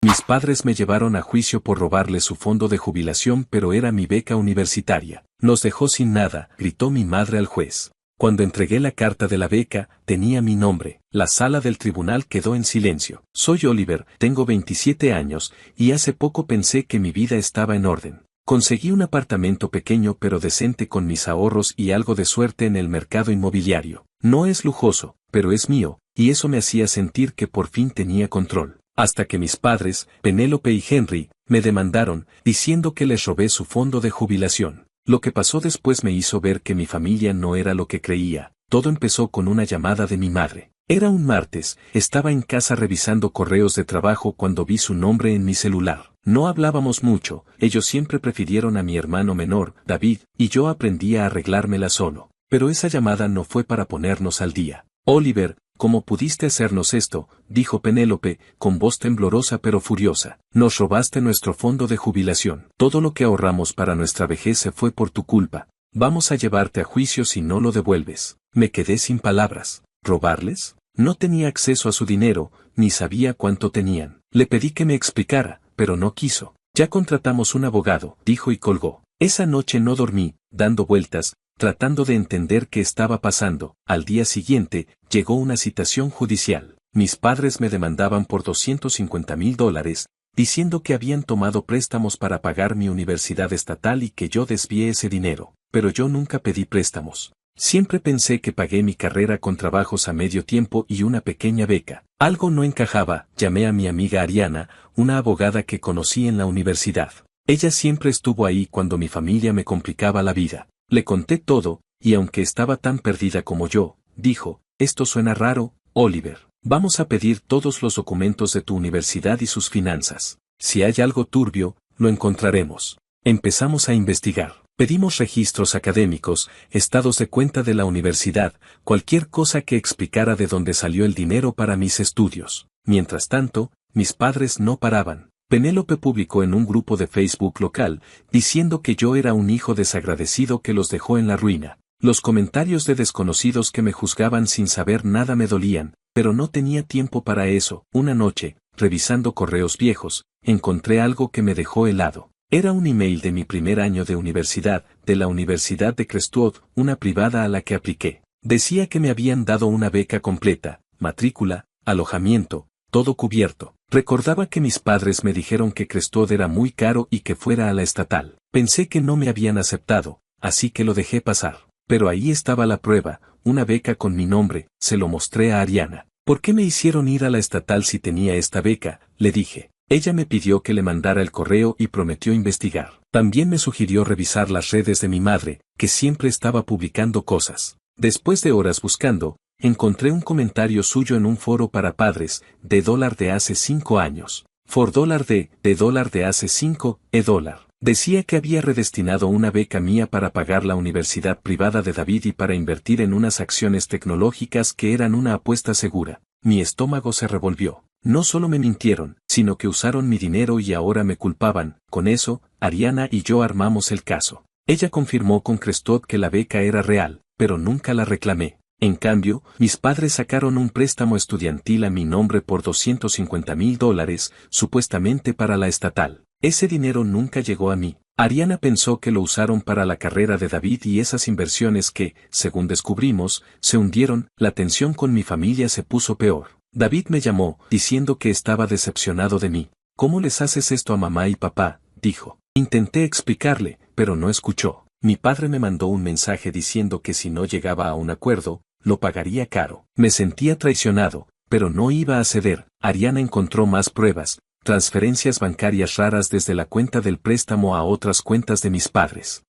Mis padres me llevaron a juicio por robarle su fondo de jubilación, pero era mi beca universitaria. Nos dejó sin nada, gritó mi madre al juez. Cuando entregué la carta de la beca, tenía mi nombre. La sala del tribunal quedó en silencio. Soy Oliver, tengo 27 años, y hace poco pensé que mi vida estaba en orden. Conseguí un apartamento pequeño pero decente con mis ahorros y algo de suerte en el mercado inmobiliario. No es lujoso, pero es mío, y eso me hacía sentir que por fin tenía control. Hasta que mis padres, Penélope y Henry, me demandaron, diciendo que les robé su fondo de jubilación. Lo que pasó después me hizo ver que mi familia no era lo que creía. Todo empezó con una llamada de mi madre. Era un martes, estaba en casa revisando correos de trabajo cuando vi su nombre en mi celular. No hablábamos mucho, ellos siempre prefirieron a mi hermano menor, David, y yo aprendí a arreglármela solo. Pero esa llamada no fue para ponernos al día. Oliver, ¿cómo pudiste hacernos esto?, dijo Penélope, con voz temblorosa pero furiosa. Nos robaste nuestro fondo de jubilación. Todo lo que ahorramos para nuestra vejez se fue por tu culpa. Vamos a llevarte a juicio si no lo devuelves. Me quedé sin palabras. ¿Robarles? No tenía acceso a su dinero, ni sabía cuánto tenían. Le pedí que me explicara, pero no quiso. Ya contratamos un abogado, dijo y colgó. Esa noche no dormí, dando vueltas, tratando de entender qué estaba pasando. Al día siguiente, llegó una citación judicial. Mis padres me demandaban por $250,000, diciendo que habían tomado préstamos para pagar mi universidad estatal y que yo desvié ese dinero. Pero yo nunca pedí préstamos. Siempre pensé que pagué mi carrera con trabajos a medio tiempo y una pequeña beca. Algo no encajaba. Llamé a mi amiga Ariana, una abogada que conocí en la universidad. Ella siempre estuvo ahí cuando mi familia me complicaba la vida. Le conté todo, y aunque estaba tan perdida como yo, dijo, esto suena raro, Oliver. Vamos a pedir todos los documentos de tu universidad y sus finanzas. Si hay algo turbio, lo encontraremos. Empezamos a investigar. Pedimos registros académicos, estados de cuenta de la universidad, cualquier cosa que explicara de dónde salió el dinero para mis estudios. Mientras tanto, mis padres no paraban. Penélope publicó en un grupo de Facebook local, diciendo que yo era un hijo desagradecido que los dejó en la ruina. Los comentarios de desconocidos que me juzgaban sin saber nada me dolían, pero no tenía tiempo para eso. Una noche, revisando correos viejos, encontré algo que me dejó helado. Era un email de mi primer año de universidad, de la Universidad de Crestwood, una privada a la que apliqué. Decía que me habían dado una beca completa, matrícula, alojamiento, todo cubierto. Recordaba que mis padres me dijeron que Crestwood era muy caro y que fuera a la estatal. Pensé que no me habían aceptado, así que lo dejé pasar. Pero ahí estaba la prueba, una beca con mi nombre. Se lo mostré a Ariana. ¿Por qué me hicieron ir a la estatal si tenía esta beca?, le dije. Ella me pidió que le mandara el correo y prometió investigar. También me sugirió revisar las redes de mi madre, que siempre estaba publicando cosas. Después de horas buscando, encontré un comentario suyo en un foro para padres, de hace 5 años. For de hace 5, $. Decía que había redestinado una beca mía para pagar la universidad privada de David y para invertir en unas acciones tecnológicas que eran una apuesta segura. Mi estómago se revolvió. No solo me mintieron, sino que usaron mi dinero y ahora me culpaban. Con eso, Ariana y yo armamos el caso. Ella confirmó con Crestwood que la beca era real, pero nunca la reclamé. En cambio, mis padres sacaron un préstamo estudiantil a mi nombre por $250,000, supuestamente para la estatal. Ese dinero nunca llegó a mí. Ariana pensó que lo usaron para la carrera de David y esas inversiones que, según descubrimos, se hundieron. La tensión con mi familia se puso peor. David me llamó, diciendo que estaba decepcionado de mí. ¿Cómo les haces esto a mamá y papá?, dijo. Intenté explicarle, pero no escuchó. Mi padre me mandó un mensaje diciendo que si no llegaba a un acuerdo, lo pagaría caro. Me sentía traicionado, pero no iba a ceder. Ariana encontró más pruebas, transferencias bancarias raras desde la cuenta del préstamo a otras cuentas de mis padres.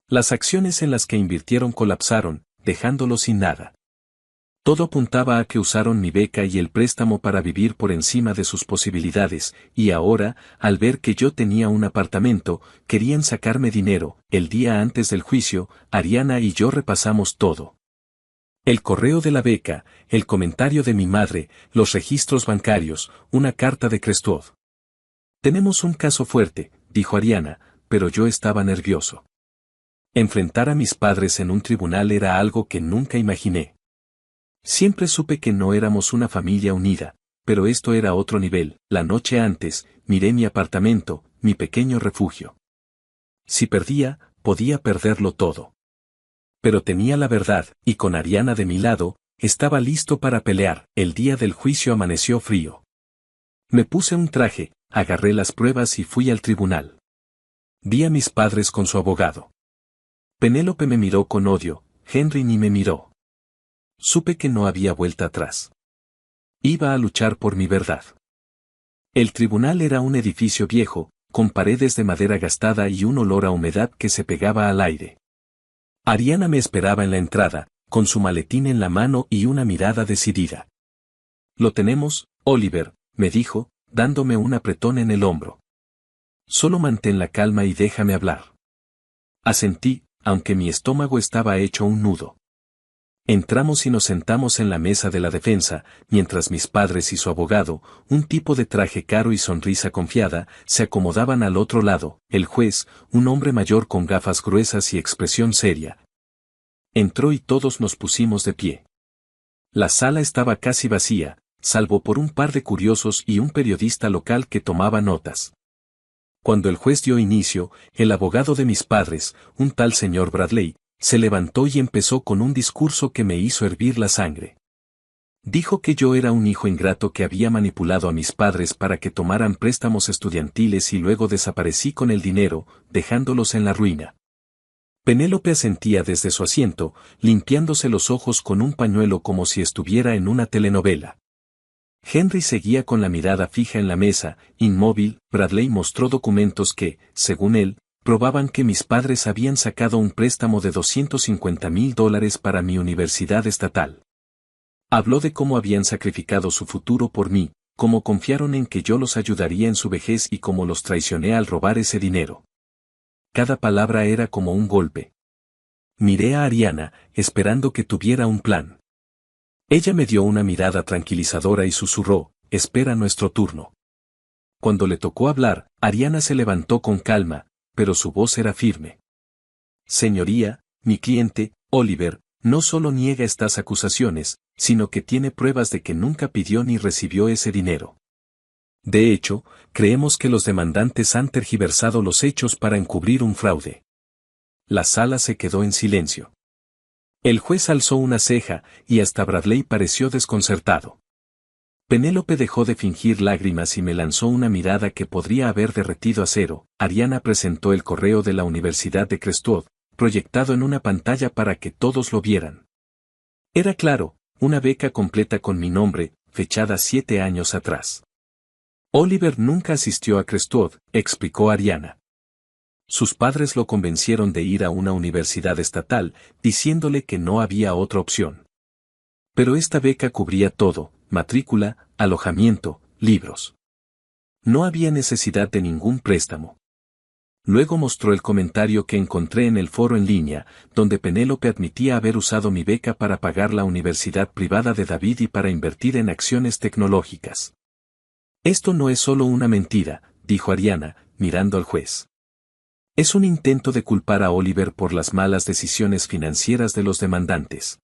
Las acciones en las que invirtieron colapsaron, dejándolo sin nada. Todo apuntaba a que usaron mi beca y el préstamo para vivir por encima de sus posibilidades, y ahora, al ver que yo tenía un apartamento, querían sacarme dinero. El día antes del juicio, Ariana y yo repasamos todo. El correo de la beca, el comentario de mi madre, los registros bancarios, una carta de Crestwood. Tenemos un caso fuerte, dijo Ariana, pero yo estaba nervioso. Enfrentar a mis padres en un tribunal era algo que nunca imaginé. Siempre supe que no éramos una familia unida, pero esto era otro nivel. La noche antes, miré mi apartamento, mi pequeño refugio. Si perdía, podía perderlo todo. Pero tenía la verdad, y con Ariana de mi lado, estaba listo para pelear. El día del juicio amaneció frío. Me puse un traje, agarré las pruebas y fui al tribunal. Vi a mis padres con su abogado. Penélope me miró con odio, Henry ni me miró. Supe que no había vuelta atrás. Iba a luchar por mi verdad. El tribunal era un edificio viejo, con paredes de madera gastada y un olor a humedad que se pegaba al aire. Ariana me esperaba en la entrada, con su maletín en la mano y una mirada decidida. «Lo tenemos, Oliver», me dijo, dándome un apretón en el hombro. «Solo mantén la calma y déjame hablar». Asentí, aunque mi estómago estaba hecho un nudo. Entramos y nos sentamos en la mesa de la defensa, mientras mis padres y su abogado, un tipo de traje caro y sonrisa confiada, se acomodaban al otro lado. El juez, un hombre mayor con gafas gruesas y expresión seria, entró y todos nos pusimos de pie. La sala estaba casi vacía, salvo por un par de curiosos y un periodista local que tomaba notas. Cuando el juez dio inicio, el abogado de mis padres, un tal señor Bradley, se levantó y empezó con un discurso que me hizo hervir la sangre. Dijo que yo era un hijo ingrato que había manipulado a mis padres para que tomaran préstamos estudiantiles y luego desaparecí con el dinero, dejándolos en la ruina. Penélope asentía desde su asiento, limpiándose los ojos con un pañuelo como si estuviera en una telenovela. Henry seguía con la mirada fija en la mesa, inmóvil. Bradley mostró documentos que, según él, probaban que mis padres habían sacado un préstamo de $250,000 para mi universidad estatal. Habló de cómo habían sacrificado su futuro por mí, cómo confiaron en que yo los ayudaría en su vejez y cómo los traicioné al robar ese dinero. Cada palabra era como un golpe. Miré a Ariana, esperando que tuviera un plan. Ella me dio una mirada tranquilizadora y susurró, «Espera nuestro turno». Cuando le tocó hablar, Ariana se levantó con calma, pero su voz era firme. «Señoría, mi cliente, Oliver, no solo niega estas acusaciones, sino que tiene pruebas de que nunca pidió ni recibió ese dinero. De hecho, creemos que los demandantes han tergiversado los hechos para encubrir un fraude». La sala se quedó en silencio. El juez alzó una ceja, y hasta Bradley pareció desconcertado. Penélope dejó de fingir lágrimas y me lanzó una mirada que podría haber derretido acero. Ariana presentó el correo de la Universidad de Crestwood, proyectado en una pantalla para que todos lo vieran. Era claro, una beca completa con mi nombre, fechada 7 años atrás. Oliver nunca asistió a Crestwood, explicó Ariana. Sus padres lo convencieron de ir a una universidad estatal, diciéndole que no había otra opción. Pero esta beca cubría todo, matrícula, alojamiento, libros. No había necesidad de ningún préstamo. Luego mostró el comentario que encontré en el foro en línea, donde Penélope admitía haber usado mi beca para pagar la universidad privada de David y para invertir en acciones tecnológicas. «Esto no es solo una mentira», dijo Ariana, mirando al juez. «Es un intento de culpar a Oliver por las malas decisiones financieras de los demandantes».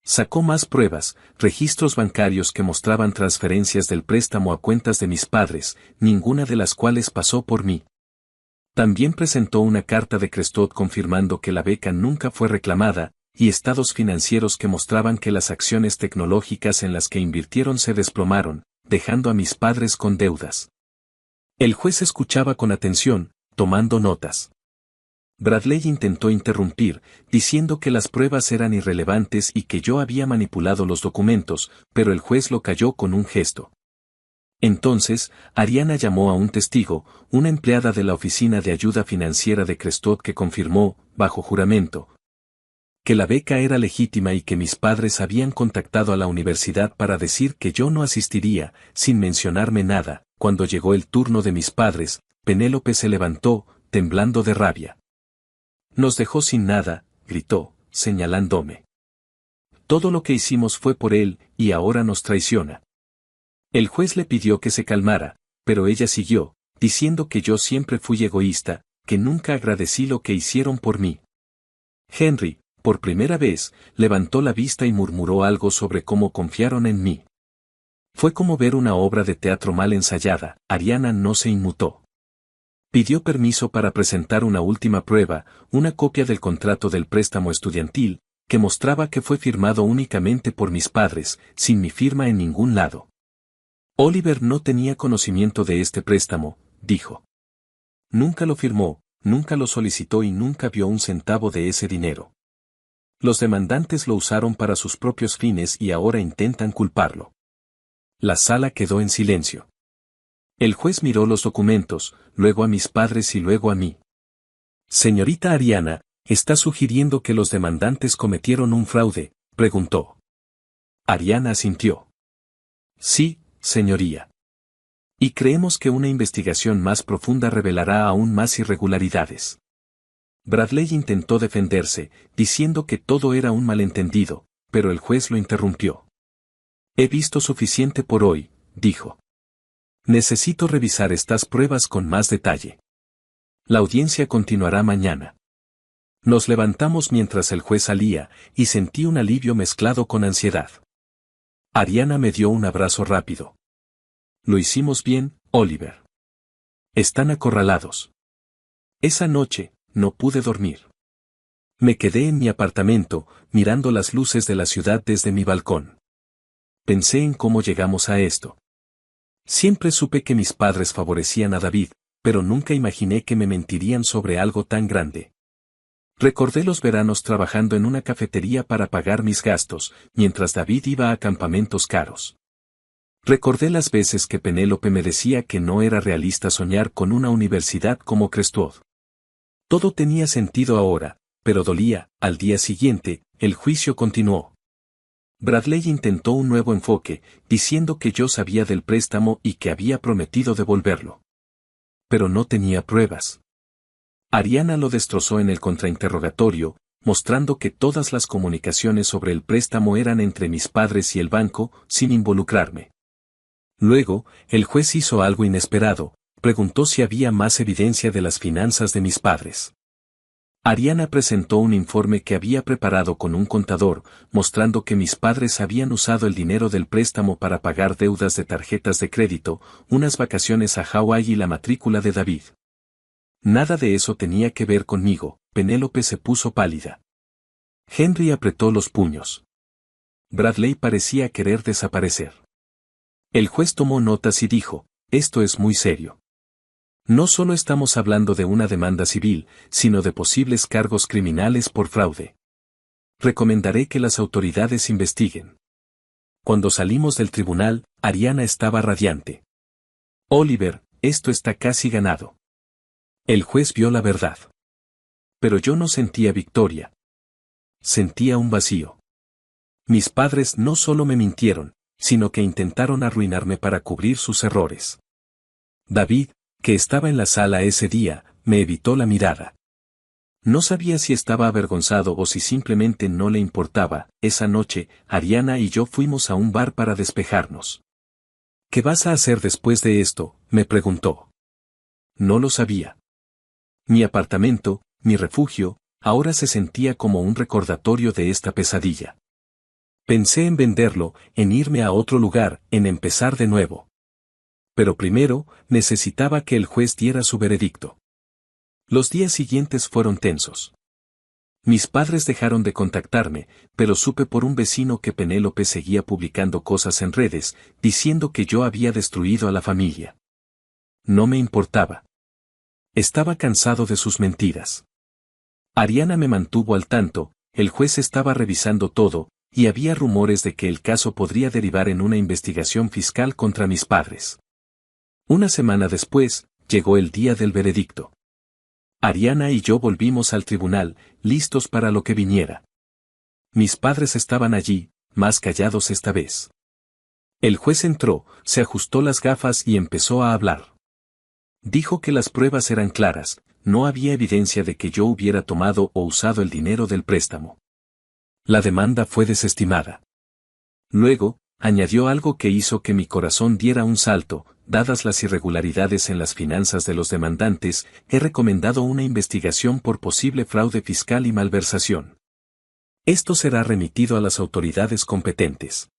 Sacó más pruebas, registros bancarios que mostraban transferencias del préstamo a cuentas de mis padres, ninguna de las cuales pasó por mí. También presentó una carta de Crestwood confirmando que la beca nunca fue reclamada, y estados financieros que mostraban que las acciones tecnológicas en las que invirtieron se desplomaron, dejando a mis padres con deudas. El juez escuchaba con atención, tomando notas. Bradley intentó interrumpir, diciendo que las pruebas eran irrelevantes y que yo había manipulado los documentos, pero el juez lo calló con un gesto. Entonces, Ariana llamó a un testigo, una empleada de la Oficina de Ayuda Financiera de Crestwood que confirmó, bajo juramento, que la beca era legítima y que mis padres habían contactado a la universidad para decir que yo no asistiría, sin mencionarme nada. Cuando llegó el turno de mis padres, Penélope se levantó, temblando de rabia. «Nos dejó sin nada», gritó, señalándome. «Todo lo que hicimos fue por él, y ahora nos traiciona». El juez le pidió que se calmara, pero ella siguió, diciendo que yo siempre fui egoísta, que nunca agradecí lo que hicieron por mí. Henry, por primera vez, levantó la vista y murmuró algo sobre cómo confiaron en mí. Fue como ver una obra de teatro mal ensayada. Ariana no se inmutó. Pidió permiso para presentar una última prueba, una copia del contrato del préstamo estudiantil, que mostraba que fue firmado únicamente por mis padres, sin mi firma en ningún lado. Oliver no tenía conocimiento de este préstamo, dijo. Nunca lo firmó, nunca lo solicitó y nunca vio un centavo de ese dinero. Los demandantes lo usaron para sus propios fines y ahora intentan culparlo. La sala quedó en silencio. El juez miró los documentos, luego a mis padres y luego a mí. Señorita Ariana, ¿está sugiriendo que los demandantes cometieron un fraude?, preguntó. Ariana asintió. Sí, señoría. Y creemos que una investigación más profunda revelará aún más irregularidades. Bradley intentó defenderse, diciendo que todo era un malentendido, pero el juez lo interrumpió. He visto suficiente por hoy, dijo. Necesito revisar estas pruebas con más detalle. La audiencia continuará mañana. Nos levantamos mientras el juez salía, y sentí un alivio mezclado con ansiedad. Ariana me dio un abrazo rápido. Lo hicimos bien, Oliver. Están acorralados. Esa noche, no pude dormir. Me quedé en mi apartamento, mirando las luces de la ciudad desde mi balcón. Pensé en cómo llegamos a esto. Siempre supe que mis padres favorecían a David, pero nunca imaginé que me mentirían sobre algo tan grande. Recordé los veranos trabajando en una cafetería para pagar mis gastos, mientras David iba a campamentos caros. Recordé las veces que Penélope me decía que no era realista soñar con una universidad como Crestwood. Todo tenía sentido ahora, pero dolía. Al día siguiente, el juicio continuó. Bradley intentó un nuevo enfoque, diciendo que yo sabía del préstamo y que había prometido devolverlo. Pero no tenía pruebas. Ariana lo destrozó en el contrainterrogatorio, mostrando que todas las comunicaciones sobre el préstamo eran entre mis padres y el banco, sin involucrarme. Luego, el juez hizo algo inesperado, preguntó si había más evidencia de las finanzas de mis padres. Ariana presentó un informe que había preparado con un contador, mostrando que mis padres habían usado el dinero del préstamo para pagar deudas de tarjetas de crédito, unas vacaciones a Hawái y la matrícula de David. Nada de eso tenía que ver conmigo. Penélope se puso pálida. Henry apretó los puños. Bradley parecía querer desaparecer. El juez tomó notas y dijo, esto es muy serio. No solo estamos hablando de una demanda civil, sino de posibles cargos criminales por fraude. Recomendaré que las autoridades investiguen. Cuando salimos del tribunal, Ariana estaba radiante. Oliver, esto está casi ganado. El juez vio la verdad. Pero yo no sentía victoria. Sentía un vacío. Mis padres no solo me mintieron, sino que intentaron arruinarme para cubrir sus errores. David, que estaba en la sala ese día, me evitó la mirada. No sabía si estaba avergonzado o si simplemente no le importaba. Esa noche, Ariana y yo fuimos a un bar para despejarnos. ¿Qué vas a hacer después de esto?, me preguntó. No lo sabía. Mi apartamento, mi refugio, ahora se sentía como un recordatorio de esta pesadilla. Pensé en venderlo, en irme a otro lugar, en empezar de nuevo. Pero primero, necesitaba que el juez diera su veredicto. Los días siguientes fueron tensos. Mis padres dejaron de contactarme, pero supe por un vecino que Penélope seguía publicando cosas en redes, diciendo que yo había destruido a la familia. No me importaba. Estaba cansado de sus mentiras. Ariana me mantuvo al tanto, el juez estaba revisando todo, y había rumores de que el caso podría derivar en una investigación fiscal contra mis padres. Una semana después, llegó el día del veredicto. Ariana y yo volvimos al tribunal, listos para lo que viniera. Mis padres estaban allí, más callados esta vez. El juez entró, se ajustó las gafas y empezó a hablar. Dijo que las pruebas eran claras, no había evidencia de que yo hubiera tomado o usado el dinero del préstamo. La demanda fue desestimada. Luego, añadió algo que hizo que mi corazón diera un salto. Dadas las irregularidades en las finanzas de los demandantes, he recomendado una investigación por posible fraude fiscal y malversación. Esto será remitido a las autoridades competentes.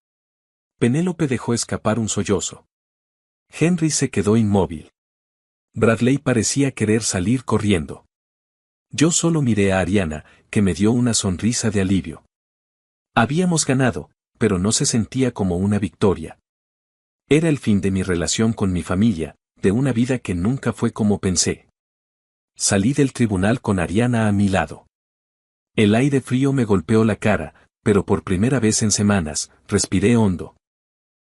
Penélope dejó escapar un sollozo. Henry se quedó inmóvil. Bradley parecía querer salir corriendo. Yo solo miré a Ariana, que me dio una sonrisa de alivio. Habíamos ganado, pero no se sentía como una victoria. Era el fin de mi relación con mi familia, de una vida que nunca fue como pensé. Salí del tribunal con Ariana a mi lado. El aire frío me golpeó la cara, pero por primera vez en semanas, respiré hondo.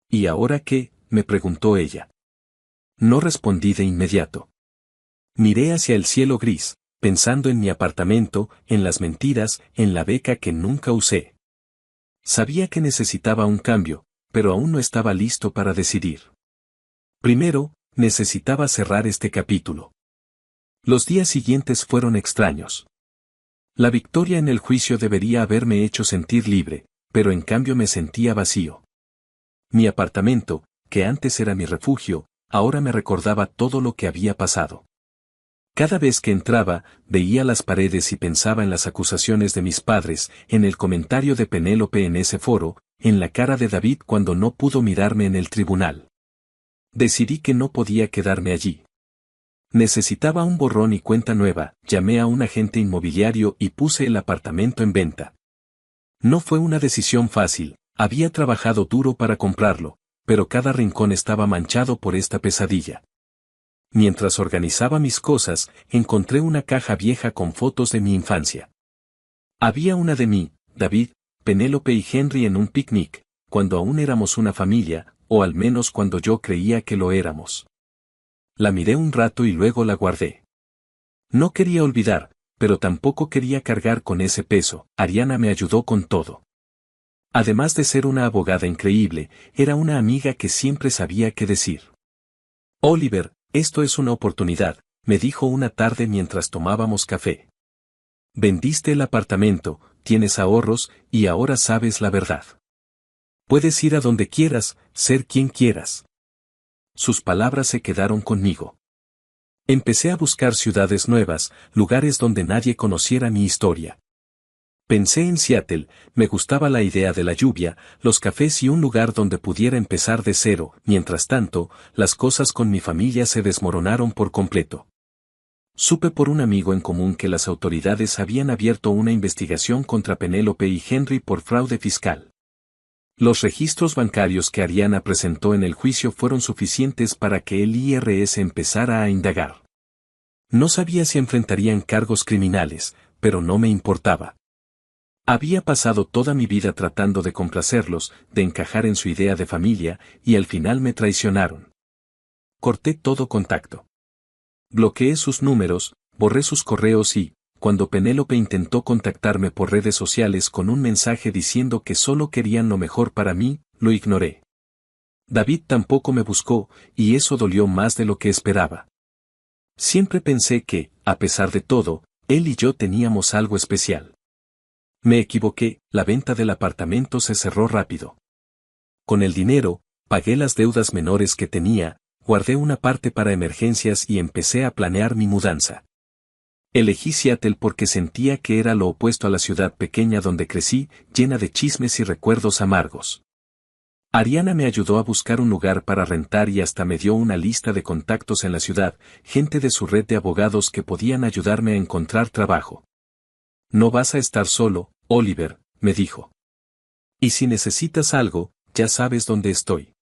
¿Y ahora qué?, me preguntó ella. No respondí de inmediato. Miré hacia el cielo gris, pensando en mi apartamento, en las mentiras, en la beca que nunca usé. Sabía que necesitaba un cambio, pero aún no estaba listo para decidir. Primero, necesitaba cerrar este capítulo. Los días siguientes fueron extraños. La victoria en el juicio debería haberme hecho sentir libre, pero en cambio me sentía vacío. Mi apartamento, que antes era mi refugio, ahora me recordaba todo lo que había pasado. Cada vez que entraba, veía las paredes y pensaba en las acusaciones de mis padres, en el comentario de Penélope en ese foro, en la cara de David cuando no pudo mirarme en el tribunal. Decidí que no podía quedarme allí. Necesitaba un borrón y cuenta nueva, llamé a un agente inmobiliario y puse el apartamento en venta. No fue una decisión fácil, había trabajado duro para comprarlo, pero cada rincón estaba manchado por esta pesadilla. Mientras organizaba mis cosas, encontré una caja vieja con fotos de mi infancia. Había una de mí, David, Penélope y Henry en un picnic, cuando aún éramos una familia, o al menos cuando yo creía que lo éramos. La miré un rato y luego la guardé. No quería olvidar, pero tampoco quería cargar con ese peso. Ariana me ayudó con todo. Además de ser una abogada increíble, era una amiga que siempre sabía qué decir. Oliver, esto es una oportunidad, me dijo una tarde mientras tomábamos café. Vendiste el apartamento, tienes ahorros, y ahora sabes la verdad. Puedes ir a donde quieras, ser quien quieras. Sus palabras se quedaron conmigo. Empecé a buscar ciudades nuevas, lugares donde nadie conociera mi historia. Pensé en Seattle, me gustaba la idea de la lluvia, los cafés y un lugar donde pudiera empezar de cero. Mientras tanto, las cosas con mi familia se desmoronaron por completo. Supe por un amigo en común que las autoridades habían abierto una investigación contra Penélope y Henry por fraude fiscal. Los registros bancarios que Ariana presentó en el juicio fueron suficientes para que el IRS empezara a indagar. No sabía si enfrentarían cargos criminales, pero no me importaba. Había pasado toda mi vida tratando de complacerlos, de encajar en su idea de familia, y al final me traicionaron. Corté todo contacto. Bloqueé sus números, borré sus correos y, cuando Penélope intentó contactarme por redes sociales con un mensaje diciendo que solo querían lo mejor para mí, lo ignoré. David tampoco me buscó, y eso dolió más de lo que esperaba. Siempre pensé que, a pesar de todo, él y yo teníamos algo especial. Me equivoqué, la venta del apartamento se cerró rápido. Con el dinero, pagué las deudas menores que tenía, guardé una parte para emergencias y empecé a planear mi mudanza. Elegí Seattle porque sentía que era lo opuesto a la ciudad pequeña donde crecí, llena de chismes y recuerdos amargos. Ariana me ayudó a buscar un lugar para rentar y hasta me dio una lista de contactos en la ciudad, gente de su red de abogados que podían ayudarme a encontrar trabajo. No vas a estar solo, Oliver, me dijo. Y si necesitas algo, ya sabes dónde estoy.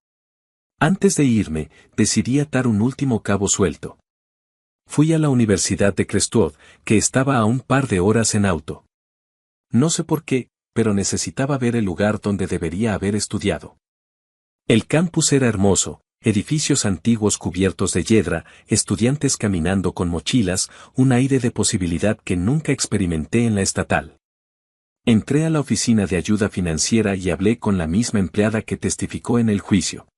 Antes de irme, decidí atar un último cabo suelto. Fui a la Universidad de Crestwood, que estaba a un par de horas en auto. No sé por qué, pero necesitaba ver el lugar donde debería haber estudiado. El campus era hermoso, edificios antiguos cubiertos de hiedra, estudiantes caminando con mochilas, un aire de posibilidad que nunca experimenté en la estatal. Entré a la oficina de ayuda financiera y hablé con la misma empleada que testificó en el juicio.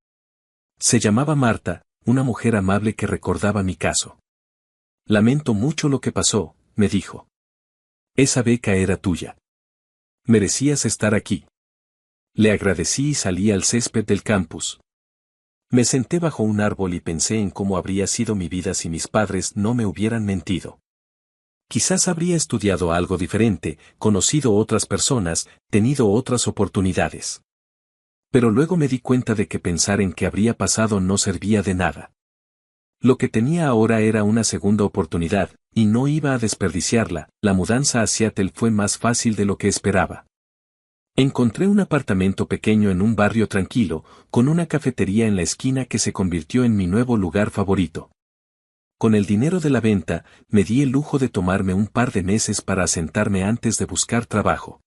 Se llamaba Marta, una mujer amable que recordaba mi caso. Lamento mucho lo que pasó, me dijo. Esa beca era tuya. Merecías estar aquí. Le agradecí y salí al césped del campus. Me senté bajo un árbol y pensé en cómo habría sido mi vida si mis padres no me hubieran mentido. Quizás habría estudiado algo diferente, conocido otras personas, tenido otras oportunidades. Pero luego me di cuenta de que pensar en qué habría pasado no servía de nada. Lo que tenía ahora era una segunda oportunidad, y no iba a desperdiciarla. La mudanza a Seattle fue más fácil de lo que esperaba. Encontré un apartamento pequeño en un barrio tranquilo, con una cafetería en la esquina que se convirtió en mi nuevo lugar favorito. Con el dinero de la venta, me di el lujo de tomarme un par de meses para asentarme antes de buscar trabajo.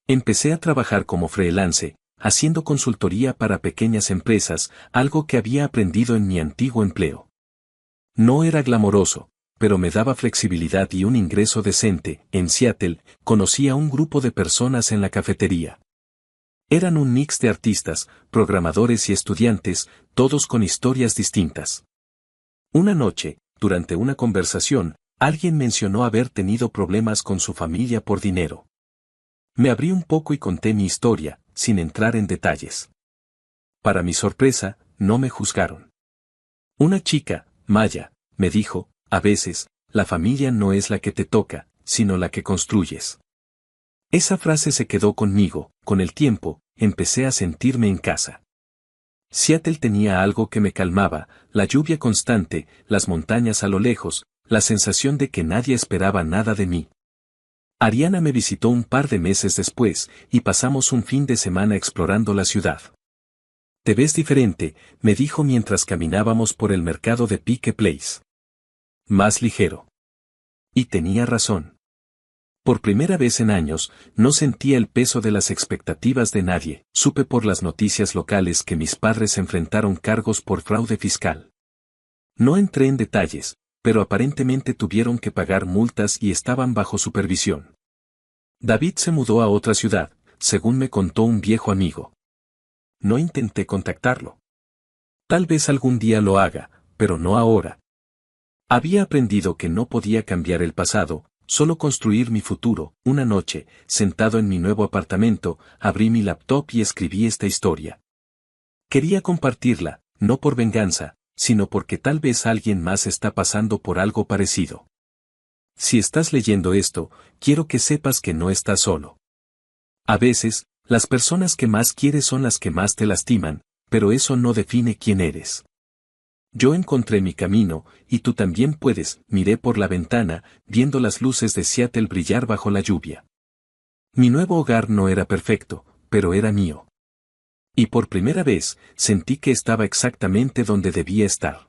Empecé a trabajar como freelance, haciendo consultoría para pequeñas empresas, algo que había aprendido en mi antiguo empleo. No era glamoroso, pero me daba flexibilidad y un ingreso decente. En Seattle, conocí a un grupo de personas en la cafetería. Eran un mix de artistas, programadores y estudiantes, todos con historias distintas. Una noche, durante una conversación, alguien mencionó haber tenido problemas con su familia por dinero. Me abrí un poco y conté mi historia, sin entrar en detalles. Para mi sorpresa, no me juzgaron. Una chica, Maya, me dijo, a veces, la familia no es la que te toca, sino la que construyes. Esa frase se quedó conmigo. Con el tiempo, empecé a sentirme en casa. Seattle tenía algo que me calmaba, la lluvia constante, las montañas a lo lejos, la sensación de que nadie esperaba nada de mí. Ariana me visitó un par de meses después, y pasamos un fin de semana explorando la ciudad. Te ves diferente, me dijo mientras caminábamos por el mercado de Pike Place. Más ligero. Y tenía razón. Por primera vez en años, no sentía el peso de las expectativas de nadie. Supe por las noticias locales que mis padres enfrentaron cargos por fraude fiscal. No entré en detalles, pero aparentemente tuvieron que pagar multas y estaban bajo supervisión. David se mudó a otra ciudad, según me contó un viejo amigo. No intenté contactarlo. Tal vez algún día lo haga, pero no ahora. Había aprendido que no podía cambiar el pasado, solo construir mi futuro. Una noche, sentado en mi nuevo apartamento, abrí mi laptop y escribí esta historia. Quería compartirla, no por venganza, sino porque tal vez alguien más está pasando por algo parecido. Si estás leyendo esto, quiero que sepas que no estás solo. A veces, las personas que más quieres son las que más te lastiman, pero eso no define quién eres. Yo encontré mi camino, y tú también puedes. Miré por la ventana, viendo las luces de Seattle brillar bajo la lluvia. Mi nuevo hogar no era perfecto, pero era mío. Y por primera vez, sentí que estaba exactamente donde debía estar.